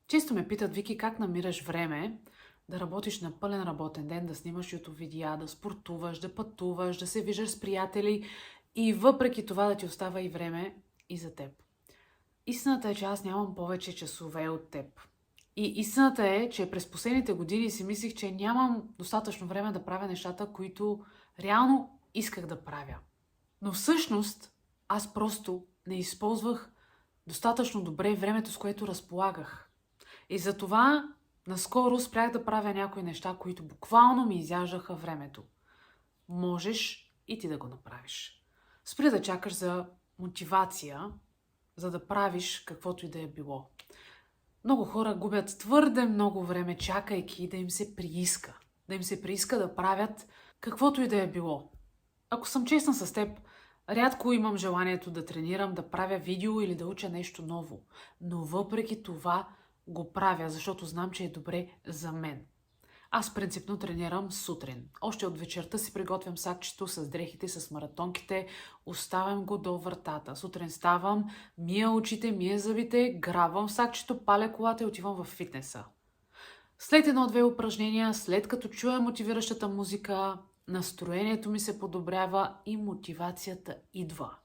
Често ме питат, Вики, как намираш време да работиш на пълен работен ден, да снимаш YouTube видеа, да спортуваш, да пътуваш, да се виждаш с приятели и въпреки това да ти остава и време и за теб. Истината е, че аз нямам повече часове от теб. И истината е, че през последните години си мислих, че нямам достатъчно време да правя нещата, които реално исках да правя. Но всъщност аз просто не използвах достатъчно добре времето, с което разполагах. И затова наскоро спрях да правя някои неща, които буквално ми изяждаха времето. Можеш и ти да го направиш. Спри да чакаш за мотивация, за да правиш каквото и да е било. Много хора губят твърде много време, чакайки да им се прииска. Да им се прииска да правят каквото и да е било. Ако съм честна с теб, рядко имам желанието да тренирам, да правя видео или да уча нещо ново. Но въпреки това го правя, защото знам, че е добре за мен. Аз принципно тренирам сутрин. Още от вечерта си приготвям сакчето с дрехите, с маратонките, оставям го до вратата. Сутрин ставам, мия очите, мия зъбите, грабвам сакчето, паля колата и отивам в фитнеса. След едно-две упражнения, след като чуя мотивиращата музика, настроението ми се подобрява и мотивацията идва.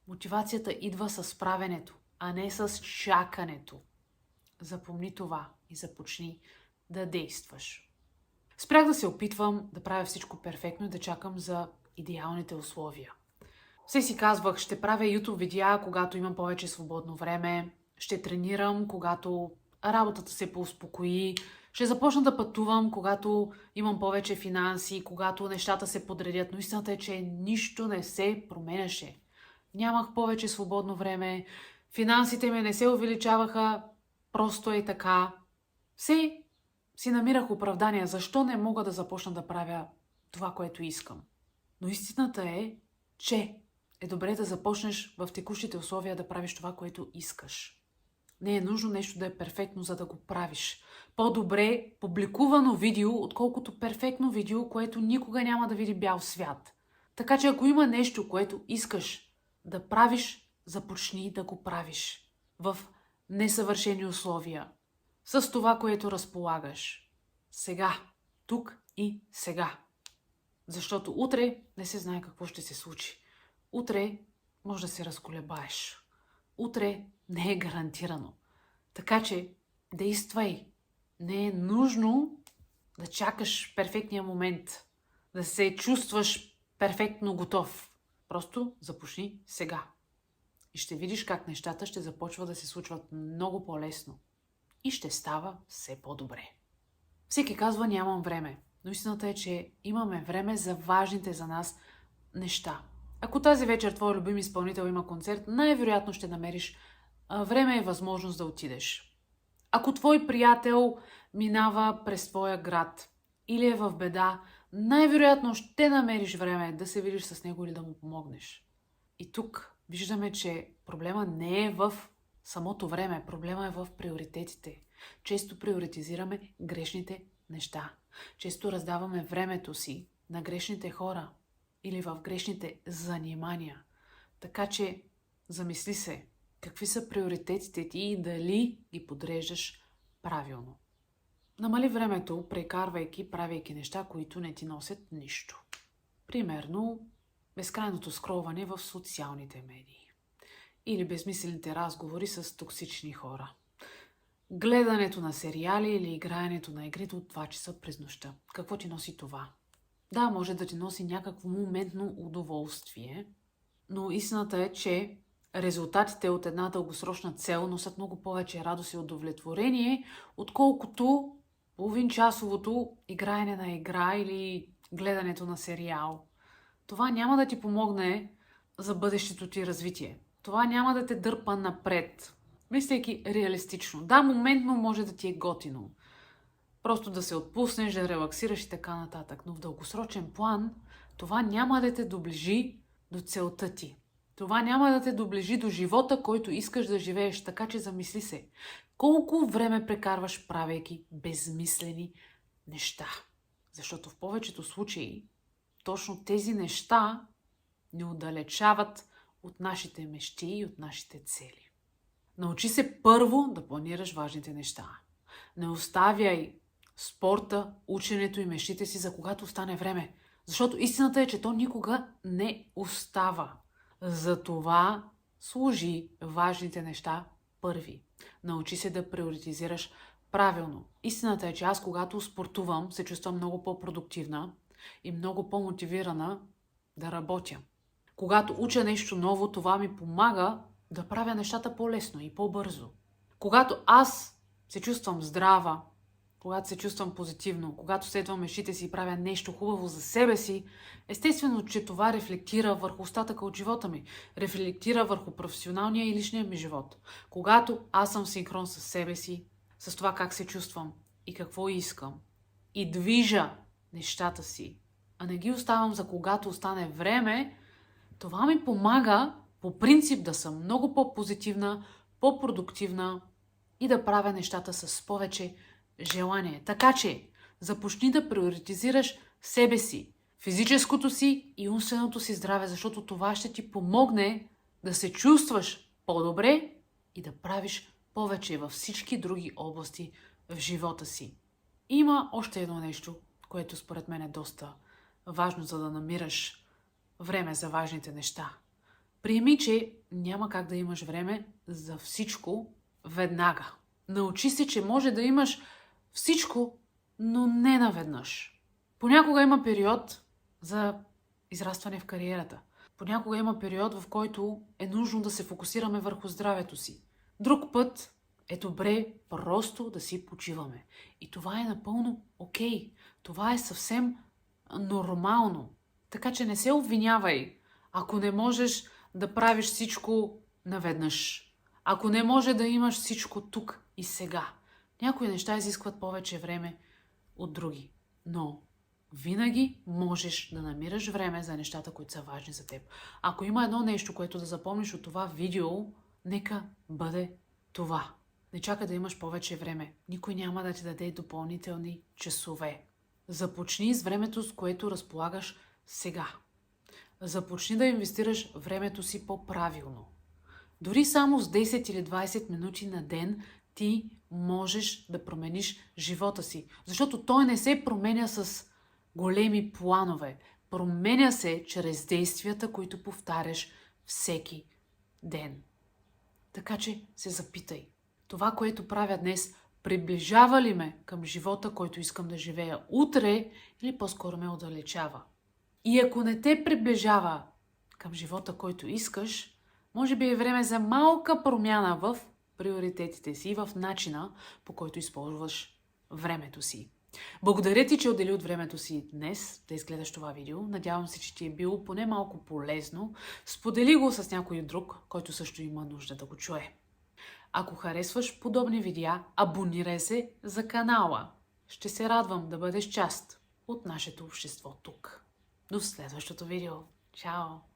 Мотивацията идва с правенето, а не с чакането. Запомни това и започни да действаш. Спрях да се опитвам да правя всичко перфектно и да чакам за идеалните условия. Все си казвах, ще правя YouTube видеа, когато имам повече свободно време, ще тренирам, когато работата се поуспокои, ще започна да пътувам, когато имам повече финанси, когато нещата се подредят, но истината е, че нищо не се променяше. Нямах повече свободно време, финансите ми не се увеличаваха, просто е така. Все си намирах оправдания, защо не мога да започна да правя това, което искам. Но истината е, че е добре да започнеш в текущите условия да правиш това, което искаш. Не е нужно нещо да е перфектно, за да го правиш. По-добре публикувано видео, отколкото перфектно видео, което никога няма да види бял свят. Така че ако има нещо, което искаш да правиш, започни да го правиш. В несъвършени условия. С това, което разполагаш. Сега. Тук и сега. Защото утре не се знае какво ще се случи. Утре може да се разколебаеш. Утре не е гарантирано. Така че действай. Не е нужно да чакаш перфектния момент, да се чувстваш перфектно готов. Просто започни сега. И ще видиш как нещата ще започват да се случват много по-лесно. И ще става все по-добре. Всеки казва, нямам време. Но истината е, че имаме време за важните за нас неща. Ако тази вечер твой любим изпълнител има концерт, най-вероятно ще намериш време и възможност да отидеш. Ако твой приятел минава през твоя град или е в беда, най-вероятно ще намериш време да се видиш с него или да му помогнеш. И тук виждаме, че проблема не е в самото време, проблема е в приоритетите. Често приоритизираме грешните неща. Често раздаваме времето си на грешните хора или в грешните занимания. Така че замисли се, какви са приоритетите ти и дали ги подреждаш правилно. Намали времето, прекарвайки, правейки неща, които не ти носят нищо. Примерно, безкрайното скролване в социалните медии. Или безмислените разговори с токсични хора. Гледането на сериали или играенето на игри до 2 часа през нощта. Какво ти носи това? Да, може да ти носи някакво моментно удоволствие, но истината е, че резултатите от една дългосрочна цел носят много повече радост и удовлетворение, отколкото половинчасовото играене на игра или гледането на сериал. Това няма да ти помогне за бъдещето ти развитие. Това няма да те дърпа напред. Мислейки реалистично. Да, моментно може да ти е готино. Просто да се отпуснеш, да релаксираш и така нататък. Но в дългосрочен план това няма да те доближи до целта ти. Това няма да те доближи до живота, който искаш да живееш. Така че замисли се. Колко време прекарваш правейки безмислени неща? Защото в повечето случаи точно тези неща ни отдалечават от нашите мечти и от нашите цели. Научи се първо да планираш важните неща. Не оставяй спорта, ученето и мечтите си за когато стане време. Защото истината е, че то никога не остава. Затова служи важните неща първи. Научи се да приоритизираш правилно. Истината е, че аз когато спортувам, се чувствам много по-продуктивна и много по-мотивирана да работя. Когато уча нещо ново, това ми помага да правя нещата по-лесно и по-бързо. Когато аз се чувствам здрава, когато се чувствам позитивно, когато следвам мечтите си и правя нещо хубаво за себе си, естествено, че това рефлектира върху остатъка от живота ми, рефлектира върху професионалния и личния ми живот. Когато аз съм в синхрон с себе си, с това как се чувствам и какво искам, и движа нещата си, а не ги оставам за когато остане време, това ми помага по принцип да съм много по-позитивна, по-продуктивна и да правя нещата с повече желание. Така че започни да приоритизираш себе си, физическото си и умственото си здраве, защото това ще ти помогне да се чувстваш по-добре и да правиш повече във всички други области в живота си. Има още едно нещо, което според мен е доста важно, за да намираш време за важните неща. Приеми, че няма как да имаш време за всичко веднага. Научи се, че може да имаш всичко, но не наведнъж. Понякога има период за израстване в кариерата. Понякога има период, в който е нужно да се фокусираме върху здравето си. Друг път е добре просто да си почиваме. И това е напълно окей. Това е съвсем нормално. Така че не се обвинявай, ако не можеш да правиш всичко наведнъж. Ако не може да имаш всичко тук и сега. Някои неща изискват повече време от други. Но винаги можеш да намираш време за нещата, които са важни за теб. Ако има едно нещо, което да запомниш от това видео, нека бъде това. Не чакай да имаш повече време. Никой няма да ти даде допълнителни часове. Започни с времето, с което разполагаш сега. Започни да инвестираш времето си по-правилно. Дори само с 10 или 20 минути на ден ти можеш да промениш живота си. Защото той не се променя с големи планове. Променя се чрез действията, които повтаряш всеки ден. Така че се запитай. Това, което правя днес, приближава ли ме към живота, който искам да живея утре, или по-скоро ме отдалечава? И ако не те приближава към живота, който искаш, може би е време за малка промяна в приоритетите си и в начина, по който използваш времето си. Благодаря ти, че отдели от времето си днес да изгледаш това видео. Надявам се, че ти е било поне малко полезно. Сподели го с някой друг, който също има нужда да го чуе. Ако харесваш подобни видеа, абонирай се за канала. Ще се радвам да бъдеш част от нашето общество тук. До следващото видео. Чао!